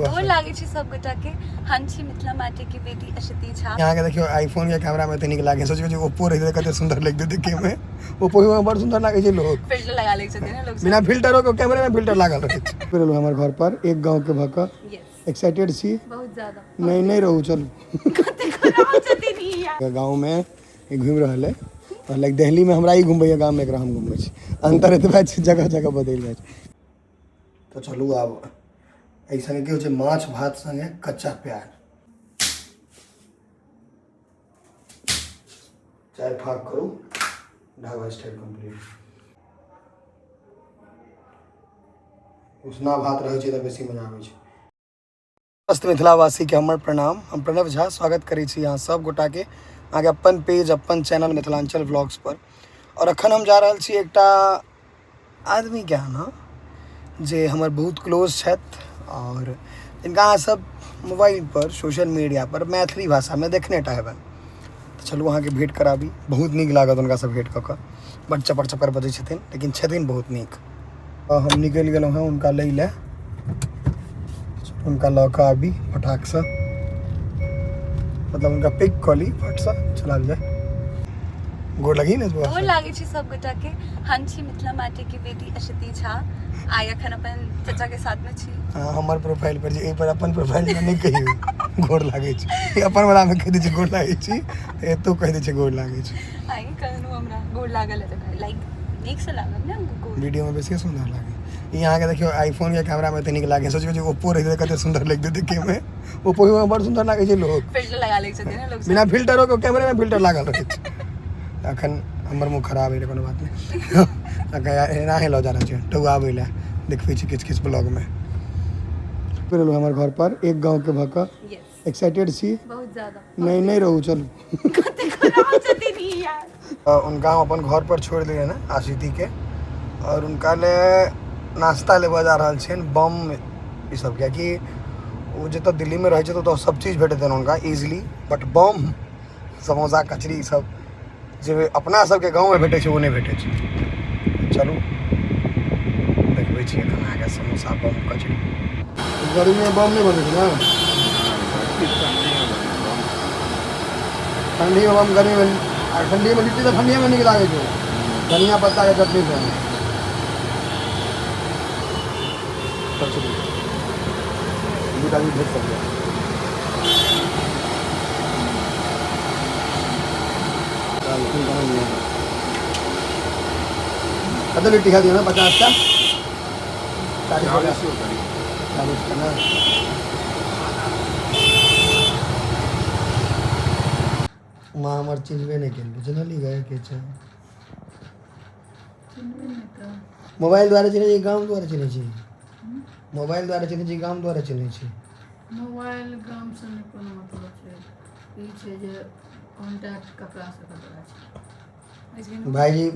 गोर लागे छी सब गोटा के। हम छी मिथिला माटी की बेटी अशती झा। यहाँ के देखियो आईफोन के कैमरा में तनिक लागे सोचियो जे ओप्पो रहे कते सुंदर लग देखे में। ओप्पो में बड़ सुंदर लागे छै लोग। फिल्टर लगा ले छथिन ना लोग। बिना फिल्टरो के कैमरे में फिल्टर लागल रहे छै। फिर लो हमर घर पर एक गांव के भक एक्साइटेड छी बहुत ज्यादा। नहीं रहू चलू। कते खराब छथिन यार। गांव में घूम रहल है और लाइक दिल्ली में हमरा ही घूमबैया गांव में एकरा हम घूमै छी। अंतर एतबा छै जगह जगह बदल जाय छै। तो चलू आब ऐसा की हो माछ भात संगे कच्चा प्याज चाय फाक करू ढाबा स्टाइल कंप्लीट। उसना भात रहे छै त बेसी मजा आबै छै। समस्त मिथिलावासी के हमर प्रणाम। हम प्रणव झा स्वागत करै छी यहाँ सब गोटा के आगे अपन पेज अपन चैनल मिथिलांचल व्लॉग्स पर। और अखन हम जा रहल छी एकटा आदमी के यहाँ जे हमर बहुत क्लोज छथि और जिनका अहाँ सब मोबाइल पर सोशल मीडिया पर मैथिली भाषा में देखने टा हेबनि। तो चलू अहाँ के भेंट कराबी। बहुत नीक लागत उनका सब भेंट कऽ बड़ चपर चपर बजै छथिन लेकिन छथिन बहुत नीक। हम निकलि गेलहुँ हैं उनका लै लए। उनका लऽ कऽ आबी फटाक से मतलब उनका पिक कऽ ली फट से चला जाए। गोर लगी ने गोर लागे छी सब गोटा के। हम छी मिथिला माटी की बेटी अशती झा। आइ अखन अपन चाचा के साथ में छी। हां हमर प्रोफाइल पर जे ए पर अपन प्रोफाइल में नहीं कहियो गोर लागे छी। ये अपन वाला में कह दै छै गोर लागे छी ए तो कह दै छै गोर लागे छी। आइ कहनु हमरा गोर लागल है लाइक नीक से लागल ने हमको गोर। वीडियो में बेसी सुंदर लागे। यहाँ के देखियो आईफोन के कैमरा में तनिक लागे सोचियो जे ओप्पो रहे कते सुंदर लग देखे में। ओप्पो में बड़ सुंदर लागे छै लोग। फिल्टर लगा ले छथिन ना लोग। बिना फिल्टरो के कैमरे में फिल्टर लागल रहे छै। अखन हमर मुंह खराब है कोनो बात नहीं। अखन एना हे लो जा रहा छै टौ आबै ले देखबै छी किछ किछ ब्लॉग में। फिर लो हमर घर पर एक गांव के भक एक्साइटेड छी बहुत ज्यादा। नहीं रहू चलू। कते खराब छथिन यार। उनका हम अपन घर पर छोड़ दिए ना आशिती के और उनका ले नाश्ता लेबा जा रहल छियन बम ई सब क्या कि वो जतऽ दिल्ली में रहे छै तो सब चीज भेटत है उनका इजीली बट बम समोसा कचरी सब जे अपना सबके गाँव में भेटे छै वो नहीं भेटे छै। चलू देखबै छी एखन आगे समोसा बम कचरी। गर्मी में बम नहीं बने ना ठंडी में बम गर्मी में ठंडी में लिट्टी तो ठंडी में नीक लागे छै धनिया पत्ता के चटनी से। भी भेज सकते हैं। कतल लिट्टी खा दी ना 50 का 40 का ना। माँ हमार चिन्हबे नहीं केल जनली गए के छै मोबाइल द्वारा चिन्हे छी गाम द्वारा चिन्हे छी। मोबाइल द्वारा चिन्हे छी गाम द्वारा चिन्हे छी। मोबाइल गाम से नहीं कोनो मतलब छै ई छै जे कांटेक्ट ककरा से ककरा छै।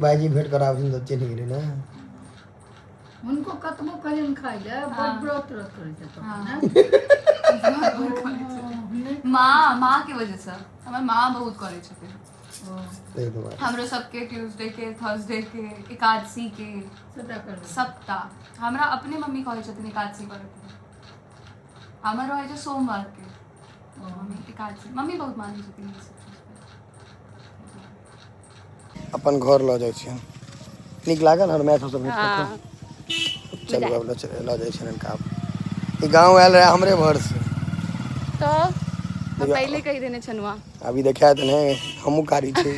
भाईजी भेंट कराबथिन त चिन्ह गेलै ना। उनको कतबो कहियन खाइ ले बड़ व्रत करै छै तो ना माँ के वजह से हमर माँ बहुत करे छथिन। हमरो सबके ट्यूसडे के थर्सडे के एकादशी के सप्ताह हमरा अपने मम्मी कहे छथिन एकादशी करे के। हमर रहे छै सोमवार के मम्मी एकादशी मम्मी बहुत मानै छथिन। अपन घर ल जाय छी नीक लागल और मैथ सब भेट करते। चलू अब ल जाय छी इनका ई गांव आयल रहे हमरे घर से तो पहले कही देने छनुआ अभी देखा त नहीं हमहू कारी छी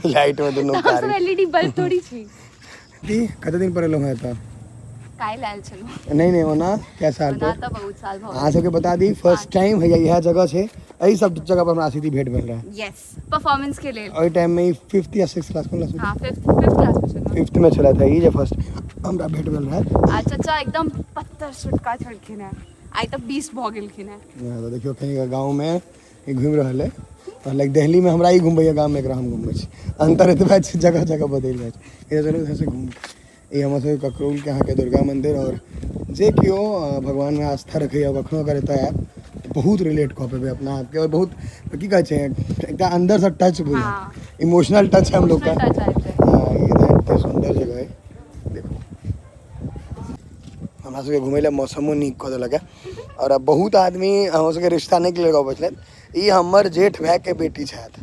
लाइट में दोनों कारी। हम एलईडी बल्ब थोड़ी छी दी कते दिन पहले है त काई लाल छनु नहीं ओना क्या साल ओना पर तो बहुत साल भ अहाँ सबके बता दी फर्स्ट टाइम है यह जगह छै एही सब जगह पर हमरा सीधी भेंट भेल रहे। यस परफॉर्मेंस के लिए ओई टाइम में 5th या 6th क्लास में हां 5th क्लास में छनु 5th में चला था ये जे फर्स्ट हमरा भेंट भेल रहे। चाचा एकदम पत्थर सुटका छलखिन है आई तक 20 भ गेलखिन है। तो देखियो कहीं गांव में घूम रहल है और लाइक दिल्ली में हमरा ही घूमबैया गांव में एकरा हम घूमै छी। अंतर एतबा छै जगह जगह बदल जाय छै। चलो ऐसे घूम ये हमर सब ककरोल के यहाँ के दुर्गा मंदिर और जे कियो भगवान में आस्था रखैया कखनो अगर एतऽ आयब बहुत रिलेट कऽ पेबै अपना आप के और बहुत की कहै छै एकटा अंदर से टच बुझा इमोशनल टच है हम लोग का। ये सुंदर जगह है देखो हमरा सबके घुमै लए मौसमो नीक कऽ देलक है। और अब बहुत आदमी हमसबके रिश्ता नहीं क्लियर कऽ पछले ई हमर जेठ भाई के बेटी छथि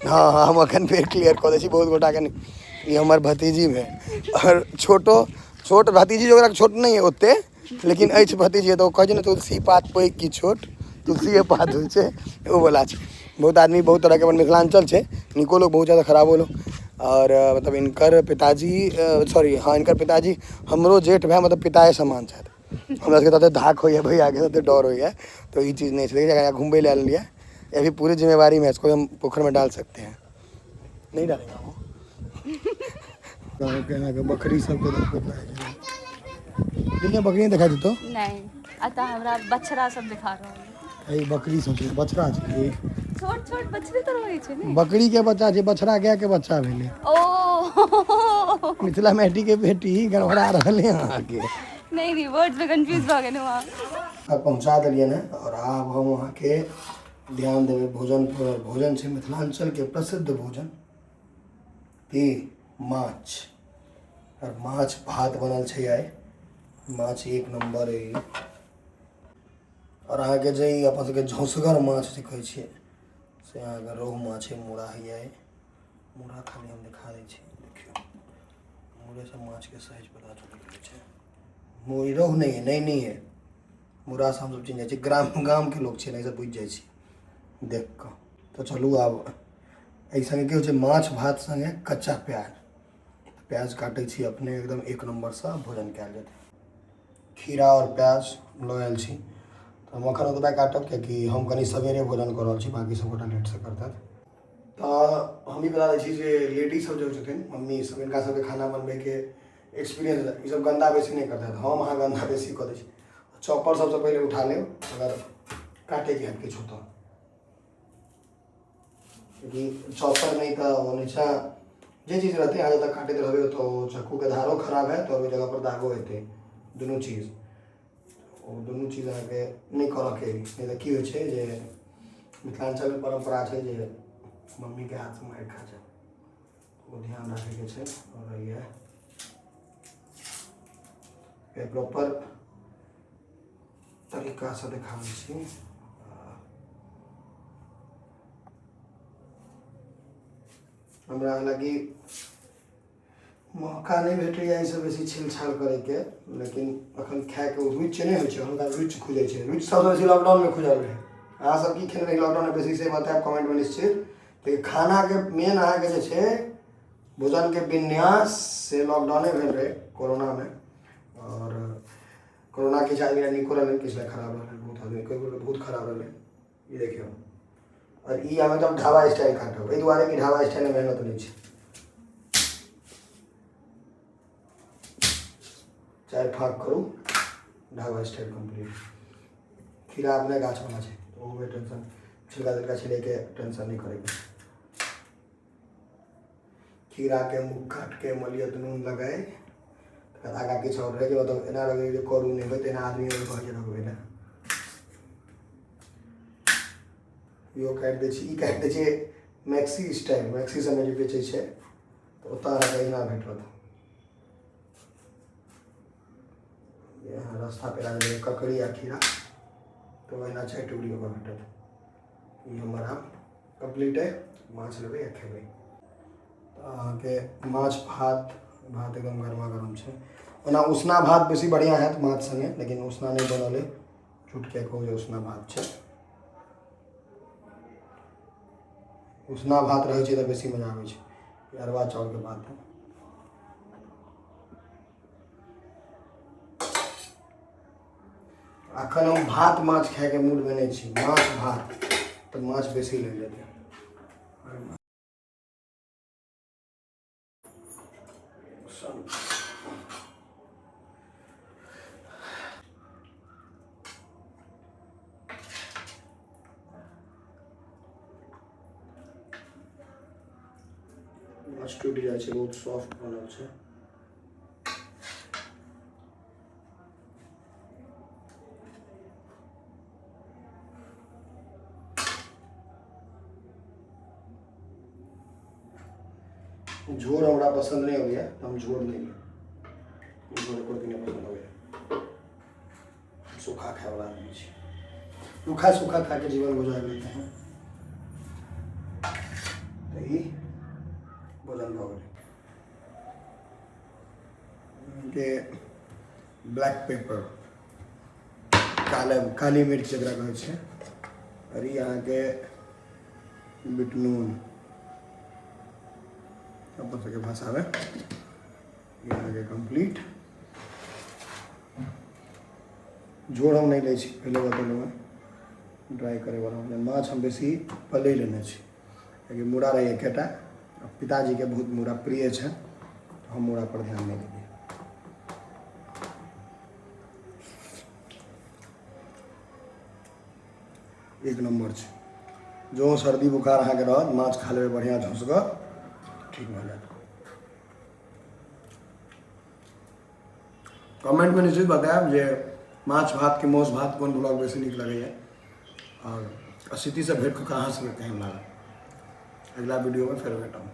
हाँ हाँ हम अखन फेर क्लियर कऽ दै छी बहुत गोटा के नहीं ई हमर भतीजी भेल और छोट भतीजी जो छोट नहीं है ओते लेकिन अछि भतीजी तो कहे ना तुलसी पात पैघ की छोट तुलसीए पात होइ छै ओ बोला छै बहुत आदमी बहुत तरह के अपन मिथिलांचल छै निको लोग बहुत ज़्यादा खराबो लोग और मतलब इनकर पिताजी सॉरी हाँ इनकर पिताजी हमरो जेठ भाई मतलब पिताए समान छथि हमरा सबके तते धाक होइए भैया के तते डर होइए तो ये चीज़ नहीं छै जगह घूमबे ले लिया ये भी पूरी जिम्मेवारी में इसको हम पोखर में डाल सकते हैं नहीं डालेगा वो गाँव के बकरी सबके देखो बकरी देखा देतो नहीं अतः हमरा बछड़ा सब दिखा रहल है बकरी सब बछड़ा छै छोट छोट बछड़े तो रहै छै ने बकरी के बच्चा छै बछड़ा गाय के बच्चा भेलै ओ मिथिला मैटी के बेटी गड़बड़ा रहले अहाँ के नहीं नहीं वर्ड्स में कंफ्यूज भ गेल वहाँ अब पहुंचा दिलिए ना और आब हम वहाँ के ध्यान देवे भोजन पर भोजन छै मिथिलांचल के प्रसिद्ध भोजन की माछ और माछ भात बनल छै आइ माछ एक नंबर है और अहाँ के जे अपन सबके झौसगर माछ जे कहै छियै से अहाँ के रोहु माछ है मूड़ा है मूड़ा खाली हम दिखा दै छी देखियो मूड़े से माछ के साइज पता चलै छै मूड़ी रोहु नहीं है मूड़ा से हमसब चिन्ह जाइ छी गाम के लोग छै नहीं सब बुझि जाइ छी देख कऽ तो चलू आब एहि संगे की होइ छै माछ भात संगे कच्चा प्याज काटै छी अपने एकदम एक नंबर से भोजन कयल जेतै खीरा और प्याज लऽ आयल छी तो हम अखन ओतबे काटब कियाकि हम कनी सवेरे भोजन कऽ रहल छी बाकी सब गोटा लेट से करतथि तऽ हम ई बता दै छी जे लेडीज सब जो छथिन मम्मी सब इनका सबके खाना बनबै के एक्सपीरियंस ई सब गंदा बेसी नहीं करता हम अहाँ गंदा बेसी कऽ दै छी चॉपर सबसे पहले उठा लेब अगर काटे के हाथ किछु तो क्योंकि चॉपर नहीं तो वो नीचा जे चीज़ रहते हैं तक काटे रहबे तो चाकू के धारो खराब है तो जगह पर दागो हेतै दुनू चीज़ अहाँके नहीं करऽ के नहीं तो की होइ छै जे मिथिलांचल में परंपरा छै जे मम्मी के हाथ से मारि खा जाए वो ध्यान रखे के छै और ये प्रॉपर तरीका से देखाबै छी हमरा हालांकि मौका नहीं भेटैए एहिसँ बेसी छीलछाल करैके लेकिन अखन खायके रुचि नहीं होइ छै हुनका रुचि खुजै छै रुचि सबसँ बेसी लॉकडाउनमे खुजल रहै अहाँ सब की खेने रही लॉकडाउनमे बेसी से बतायब कमेंट में निश्चित तो खाना के मेन अहाँके जे छै भोजन के विन्यास से लॉकडाउने भेल रहे कोरोना में और कोरोना किछु आदमी नीको रहलै किछु खराब रहलै बहुत आदमी बहुत खराब रहलै ई देखियौ और ई हम एकदम ढाबा स्टाइल काटब एहि दुआरे कि ढाबा स्टाइल में मेहनत नहीं छै चाहे फाँक करू ढाबा स्टाइल कंप्लीट खीरा अपने गाछ वाला छै तो ओमे टेंशन छिलका तिलका छिले के टेंशन नहीं करेंगे खीरा के मुँह काट के मलियत नून लगाए आगा किछु और रहे मतलब एना लगे जे करू नहीं होय तेना आदमी कहै छै रखबै ना यो काटि दै छी ई काटि दै छै मैक्सी स्टाइल मैक्सी सबमे जे बेचै छै तऽ ओतऽ अहाँके अहिना भेटत यहाँ रास्ता पे आ जाए ककड़ी या खीरा तो अहिना 6 टुकड़ी ओकर भेटत ई हमर आब कंप्लीट है माछ लेबै या खेबै तऽ अहाँके माछ भात एकदम गरमा गरम छै ओना उसना भात बेसी बढ़िया हैत माछ संगे लेकिन उसना नहीं बनल है झूठ के कहू जे उसना भात छै उसना भात रहै छै तऽ बेसी मजा आबै छै अरवा चाउरके भात अखन हम भात माछ खायके मूडमे नहीं छी माछ भात तऽ माछ बेसी ले लेतै माछ टूटि जाइ छै बहुत सॉफ्ट बनल छै झोर हमरा पसंद नहीं होइए हम झोर नहीं झोर को नहीं पसंद होइए सूखा खाए वाला आदमी छी, रूखा सूखा खा के जीवन गुजार लेते हैं। तो ये भोजन भऽ गेलै के ब्लैक पेपर, काली मिर्च जकरा कहै छै, और ये अहाँके बिट नून अपन सबके भाषामे, ये अहाँके कंप्लीट। झोर हम नहीं लै छी, पहले बतेलहुँ हँ, ड्राई करैवला। माछ हम बेसी पलै लेने छी, किएकि मूड़ा रहै एकेटा, पिताजीके बहुत मूड़ा प्रिय छै, तो हम मूड़ा पर ध्यान नहीं देलियै। एक नंबर छै, जो सर्दी बुखार अहाँके रहत, माछ खा लेबै बढ़िआँ झुसगर, ठीक भऽ जायत। कमेंट में निश्चित बतायब जे माछ भात कि मौस भात कोन ब्लॉग बेसी नीक लगैए, और असिति से भेंट कऽ कऽ अहाँ सबके केहन लागल। अगिला वीडियो में फेर भेटब।